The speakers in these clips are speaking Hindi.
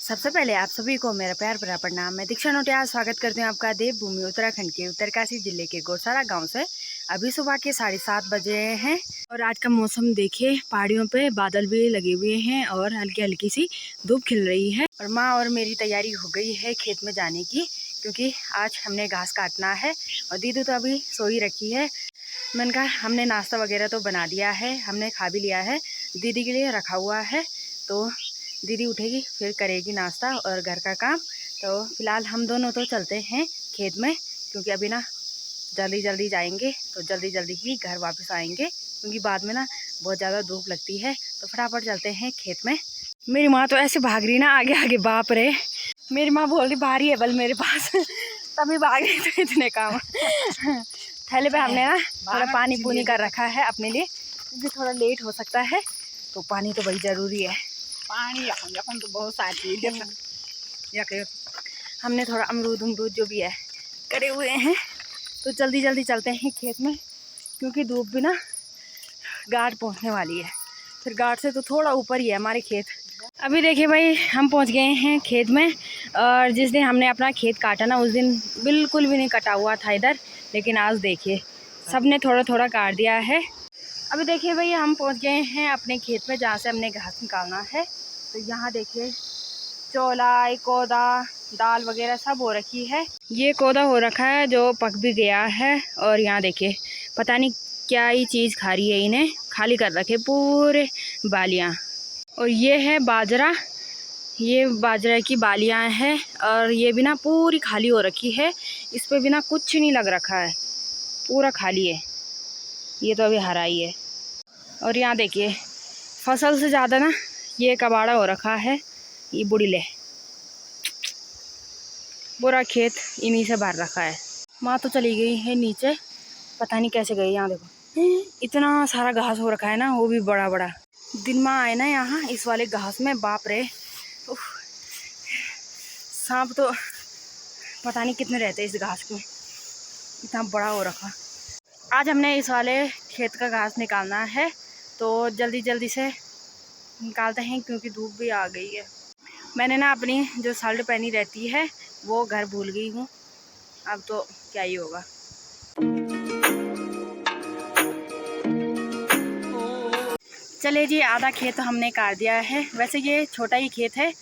सबसे पहले आप सभी को मेरा प्यार भरा प्रणाम। मैं दीक्षा नोटियाल स्वागत करती हूँ आपका देवभूमि उत्तराखंड के उत्तरकाशी जिले के गौशाला गांव से। अभी सुबह के 7:30 बजे हैं और आज का मौसम देखिए, पहाड़ियों पे बादल भी लगे हुए हैं और हल्की हल्की सी धूप खिल रही है। और माँ और मेरी तैयारी हो गई है खेत में जाने की, क्योंकि आज हमने घास काटना है। और दीदी तो अभी सो ही रखी है। मैंने कहा हमने नाश्ता वगैरह तो बना दिया है, हमने खा भी लिया है, दीदी के लिए रखा हुआ है। तो दीदी उठेगी फिर करेगी नाश्ता और घर का काम। तो फिलहाल हम दोनों तो चलते हैं खेत में, क्योंकि अभी ना जल्दी जल्दी जाएंगे तो जल्दी जल्दी ही घर वापस आएंगे, क्योंकि बाद में ना बहुत ज़्यादा धूप लगती है। तो फटाफट चलते हैं खेत में। मेरी माँ तो ऐसे भाग रही ना आगे आगे, बाप रे। मेरी माँ बोल रही भारी है बल मेरे पास तभी भाग रही। तो इतने काम थैले पे हमने ना थोड़ा पानी पूनी कर रखा है अपने लिए, क्योंकि थोड़ा लेट हो सकता है। तो पानी तो बड़ी ज़रूरी है। पानी अपन तो बहुत सारी हमने थोड़ा अमरूद जो भी है करे हुए हैं। तो जल्दी जल्दी चलते हैं खेत में, क्योंकि धूप भी ना घाट पहुंचने वाली है। फिर घाट से तो थोड़ा ऊपर ही है हमारे खेत। अभी देखिए भाई, हम पहुंच गए हैं खेत में। और जिस दिन हमने अपना खेत काटा ना, उस दिन बिल्कुल भी नहीं कटा हुआ था इधर, लेकिन आज देखिए सबने थोड़ा थोड़ा काट दिया है। अभी देखिए भाई, हम पहुंच गए हैं अपने खेत में, जहाँ से हमने घास निकालना है। तो यहाँ देखिए चौलाई, कोदा, दाल वगैरह सब हो रखी है। ये कोदा हो रखा है जो पक भी गया है। और यहाँ देखिए पता नहीं क्या ही चीज़ खा रही है, इन्हें खाली कर रखे पूरे बालियाँ। और ये है बाजरा, ये बाजरा की बालियाँ हैं। और ये भी ना पूरी खाली हो रखी है, इस पर भी ना कुछ नहीं लग रखा है, पूरा खाली है। ये तो अभी हरा ही है। और यहाँ देखिए फसल से ज़्यादा ना ये कबाड़ा हो रखा है। ये बुढ़ी ले पूरा खेत इन्हीं से भर रखा है। माँ तो चली गई है नीचे, पता नहीं कैसे गई। यहाँ देखो इतना सारा घास हो रखा है ना, वो भी बड़ा बड़ा। दिन माँ आए ना यहाँ इस वाले घास में, बाप रे, सांप तो पता नहीं कितने रहते हैं इस घास में, इतना बड़ा हो रखा। आज हमने इस वाले खेत का घास निकालना है, तो जल्दी जल्दी से निकालते हैं, क्योंकि धूप भी आ गई है। मैंने ना अपनी जो शर्ट पहनी रहती है वो घर भूल गई हूँ, अब तो क्या ही होगा। चलिए जी, आधा खेत हमने काट दिया है। वैसे ये छोटा ही खेत है,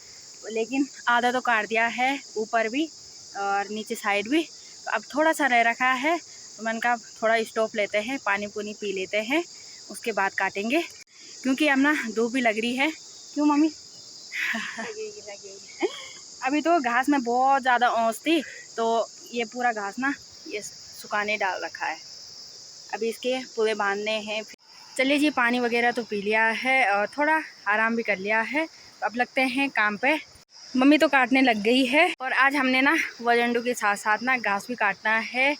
लेकिन आधा तो काट दिया है, ऊपर भी और नीचे साइड भी। तो अब थोड़ा सा रह रखा है, तो मैंने कहा थोड़ा स्टॉप लेते हैं, पानी पुनी पी लेते हैं, उसके बाद काटेंगे, क्योंकि अब ना धूप भी लग रही है। क्यों मम्मी? लगेगी। अभी तो घास में बहुत ज़्यादा औंस थी, तो ये पूरा घास ना ये सुखाने डाल रखा है, अभी इसके पूरे बांधने हैं। चलिए जी, पानी वगैरह तो पी लिया है और थोड़ा आराम भी कर लिया है, तो अब लगते हैं काम पे। मम्मी तो काटने लग गई है। और आज हमने ना वजंडू के साथ साथ ना घास भी काटना है,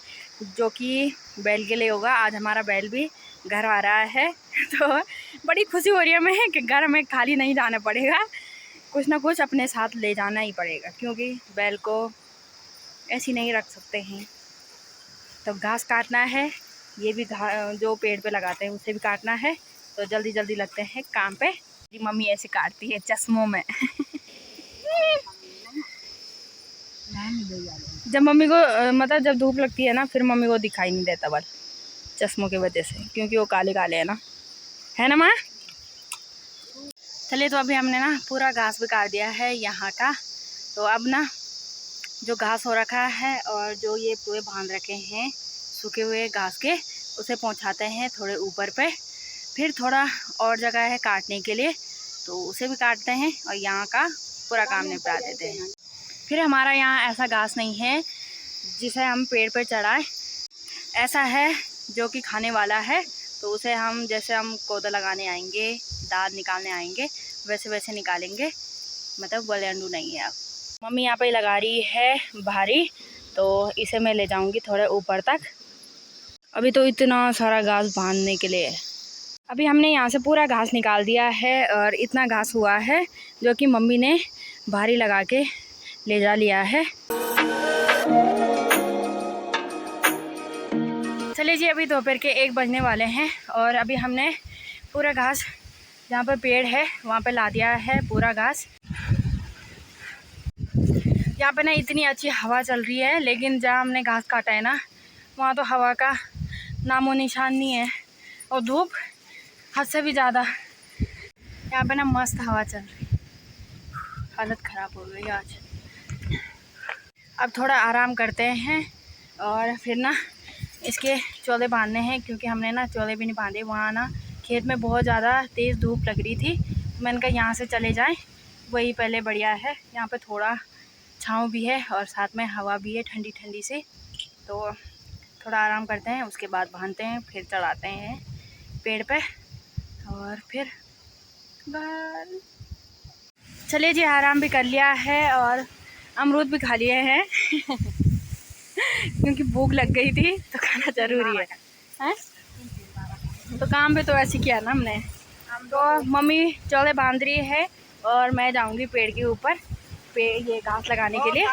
जो कि बैल के लिए होगा। आज हमारा बैल भी घर आ रहा है तो बड़ी खुशी हो रही है हमें कि घर हमें खाली नहीं जाना पड़ेगा, कुछ ना कुछ अपने साथ ले जाना ही पड़ेगा, क्योंकि बैल को ऐसी नहीं रख सकते हैं। तो घास काटना है, ये भी जो पेड़ पे लगाते हैं उसे भी काटना है। तो जल्दी जल्दी लगते हैं काम पे। मम्मी ऐसे काटती है चश्मों में जब मम्मी को मतलब जब धूप लगती है ना, फिर मम्मी को दिखाई नहीं देता बल, चश्मों की वजह से, क्योंकि वो काले काले है ना माँ। चलिए, तो अभी हमने ना पूरा घास भी काट दिया है यहाँ का। तो अब ना जो घास हो रखा है और जो ये पूरे बांध रखे हैं सूखे हुए घास के, उसे पहुँचाते हैं थोड़े ऊपर पे। फिर थोड़ा और जगह है काटने के लिए, तो उसे भी काटते हैं और यहाँ का पूरा काम निपटा देते हैं। फिर हमारा यहाँ ऐसा घास नहीं है जिसे हम पेड़ पर चढ़ाएं, ऐसा है जो कि खाने वाला है। तो उसे हम जैसे हम कोदा लगाने आएंगे, दाल निकालने आएंगे, वैसे वैसे निकालेंगे, मतलब वलेंडू नहीं है। अब मम्मी यहाँ पे लगा रही है भारी, तो इसे मैं ले जाऊँगी थोड़े ऊपर तक। अभी तो इतना सारा घास बांधने के लिए है। अभी हमने यहाँ से पूरा घास निकाल दिया है और इतना घास हुआ है जो कि मम्मी ने भारी लगा के ले जा लिया है। चलिए जी, अभी दोपहर के 1 बजने वाले हैं और अभी हमने पूरा घास जहाँ पर पेड़ है वहाँ पे ला दिया है पूरा घास। यहाँ पे ना इतनी अच्छी हवा चल रही है, लेकिन जहाँ हमने घास काटा है ना वहाँ तो हवा का नामो निशान नहीं है, और धूप हद से भी ज़्यादा। यहाँ पे ना मस्त हवा चल रही है, हालत ख़राब हो गई आज। अब थोड़ा आराम करते हैं और फिर ना इसके चौले बांधने हैं, क्योंकि हमने ना चौले भी नहीं बांधे। वहाँ ना खेत में बहुत ज़्यादा तेज़ धूप लग रही थी, तो मैंने कहा यहाँ से चले जाएं, वही पहले बढ़िया है। यहाँ पे थोड़ा छाँव भी है और साथ में हवा भी है ठंडी ठंडी से, तो थोड़ा आराम करते हैं, उसके बाद बांधते हैं, फिर चढ़ाते हैं पेड़ पे और फिर घर। चलिए जी, आराम भी कर लिया है और अमरूद भी खा लिए हैं क्योंकि भूख लग गई थी तो खाना ज़रूरी है, हैं? तो काम भी तो ऐसे किया ना हमने। तो मम्मी चौले बांध रही है और मैं जाऊंगी पेड़ के ऊपर ये घास लगाने के लिए।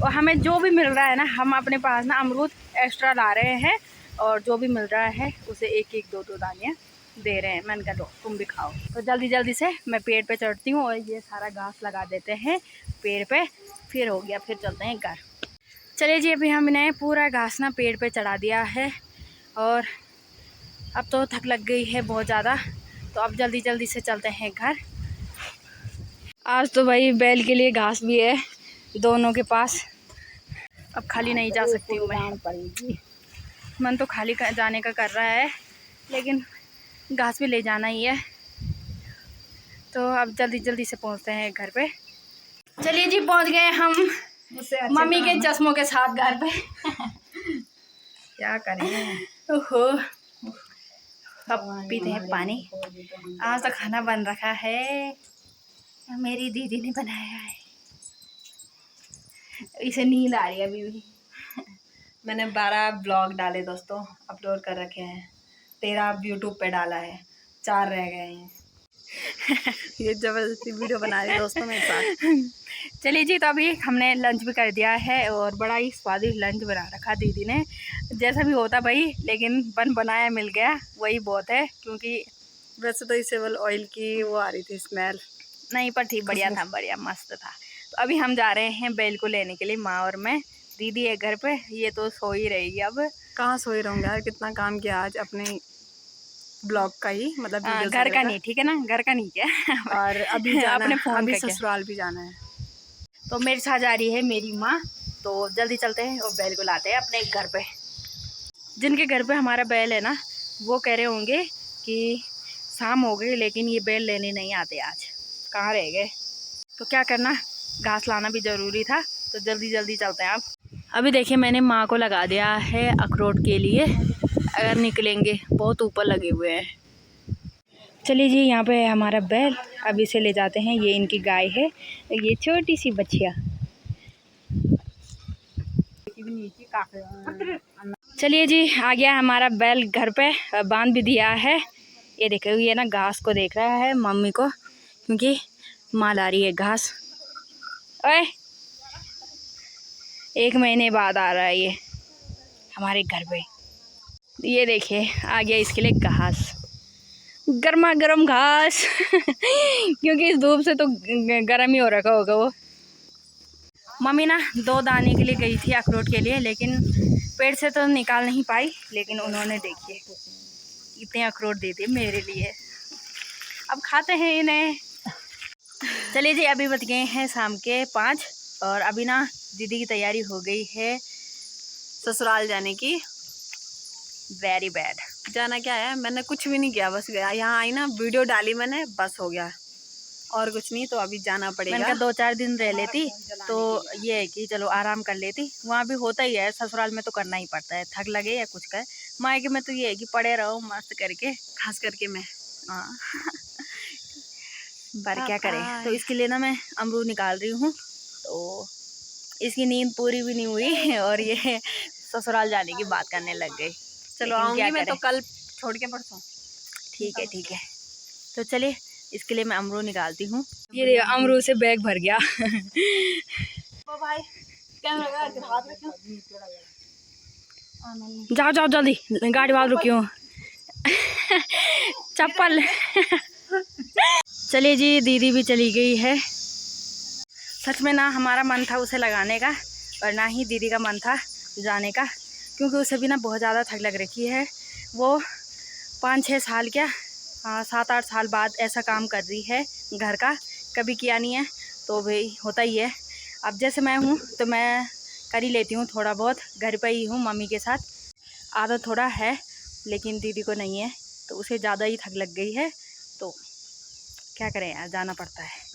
और हमें जो भी मिल रहा है ना, हम अपने पास ना अमरूद एक्स्ट्रा ला रहे हैं और जो भी मिल रहा है उसे एक एक दो दो दानियाँ दे रहे हैं। मैंने कहा लो तुम भी खाओ। तो जल्दी जल्दी से मैं पेड़ पे चढ़ती हूँ और ये सारा घास लगा देते हैं पेड़ पे, फिर हो गया, फिर चलते हैं घर। चलिए जी, अभी हमने पूरा घास ना पेड़ पे चढ़ा दिया है और अब तो थक लग गई है बहुत ज़्यादा, तो अब जल्दी जल्दी से चलते हैं घर। आज तो भाई बैल के लिए घास भी है दोनों के पास, अब खाली नहीं जा सकती हूँ मैं। मन तो खाली जाने का कर रहा है, लेकिन घास भी ले जाना ही है, तो अब जल्दी जल्दी से पहुँचते हैं घर पे। चलिए जी, पहुँच गए हम मम्मी के चश्मों के साथ घर पे क्या करें। ओहो, अब पीते हैं पानी। आज तो खाना बन रखा है, मेरी दीदी ने बनाया है। इसे नींद आ रही है अभी भी। मैंने 12 ब्लॉग डाले दोस्तों, अपलोड कर रखे हैं। 13 अब यूट्यूब पे डाला है, 4 रह गए हैं। ये जबरदस्ती वीडियो बना रही दोस्तों मेरे साथ। चलिए जी, तो अभी हमने लंच भी कर दिया है और बड़ा ही स्वादिष्ट लंच बना रखा दीदी ने। जैसा भी होता भाई, लेकिन बनाया मिल गया वही बहुत है, क्योंकि वैसे तो इससे ऑयल की वो आ रही थी स्मेल, नहीं पर ठीक, बढ़िया था, बढ़िया मस्त था। तो अभी हम जा रहे हैं बैल को लेने के लिए, माँ और मैं। दीदी है घर पे, ये तो सो ही रहेगी। अब कहाँ सोई रहूँगा यार, कितना काम किया आज अपने ब्लॉग का ही, मतलब घर का नहीं, ठीक है ना, घर का नहीं किया और अभी जाना अपने फोन अभी का ससुराल भी जाना है। तो मेरे साथ जा रही है मेरी माँ, तो जल्दी चलते हैं और बैल को लाते हैं अपने घर पे। जिनके घर पे हमारा बैल है ना, वो कह रहे होंगे कि शाम हो गई लेकिन ये बैल लेने नहीं आते, आज कहाँ रह गए। तो क्या करना, घास लाना भी ज़रूरी था, तो जल्दी जल्दी चलते हैं। अब अभी देखिए, मैंने माँ को लगा दिया है अखरोट के लिए, अगर निकलेंगे, बहुत ऊपर लगे हुए हैं। चलिए जी, यहाँ पे है हमारा बैल, अब इसे ले जाते हैं। ये इनकी गाय है, ये छोटी सी बच्चिया। चलिए जी, आ गया हमारा बैल घर पे, बांध भी दिया है। ये देखो, ये ना घास को देख रहा है मम्मी को, क्योंकि माँ ला रही है घास। ओए, 1 महीने बाद आ रहा है ये हमारे घर पे। ये देखिए, आ गया इसके लिए घास, गर्मा गर्म घास क्योंकि इस धूप से तो गर्म ही हो रखा होगा वो। मम्मी ना 2 दाने के लिए गई थी अखरोट के लिए, लेकिन पेड़ से तो निकाल नहीं पाई, लेकिन उन्होंने देखिए इतने अखरोट दे दिए मेरे लिए। अब खाते हैं इन्हें। चलिए जी, अभी बज गए हैं शाम के 5 और अभी ना दीदी की तैयारी हो गई है ससुराल जाने की। Very bad. जाना क्या है, मैंने कुछ भी नहीं किया, बस गया, यहाँ आई ना, वीडियो डाली मैंने, बस हो गया, और कुछ नहीं। तो अभी जाना पड़ेगा। मैंने कहा 2-4 दिन रह लेती, तो ये है कि चलो आराम कर लेती। वहाँ भी होता ही है, ससुराल में तो करना ही पड़ता है, थक लगे या कुछ करे। मायके में तो ये है कि पड़े रहो मस्त करके, खास करके मैं। हाँ पर क्या करें। तो इसके लिए ना मैं अमरूद निकाल रही हूँ, तो इसकी नींद पूरी भी नहीं हुई और ये ससुराल जाने की बात करने लग गई। चलो आऊँगी मैं तो कल छोड़ के परसों। ठीक है, ठीक है। तो चलिए, इसके लिए मैं अमरूद निकालती हूँ। ये अमरूद से बैग भर गया भाई जाओ जाओ जल्दी, गाड़ी वाल रुकी हूँ चप्पल चलिए जी, दीदी भी चली गई है। सच में ना हमारा मन था उसे लगाने का और ना ही दीदी का मन था जाने का, क्योंकि उसे भी ना बहुत ज़्यादा थक लग रखी है। वो 5-6 साल क्या 7-8 साल बाद ऐसा काम कर रही है घर का, कभी किया नहीं है, तो भाई होता ही है। अब जैसे मैं हूँ तो मैं कर ही लेती हूँ थोड़ा बहुत, घर पर ही हूँ मम्मी के साथ, आदत थोड़ा है, लेकिन दीदी को नहीं है तो उसे ज़्यादा ही थक लग गई है, तो क्या करें यार, जाना पड़ता है।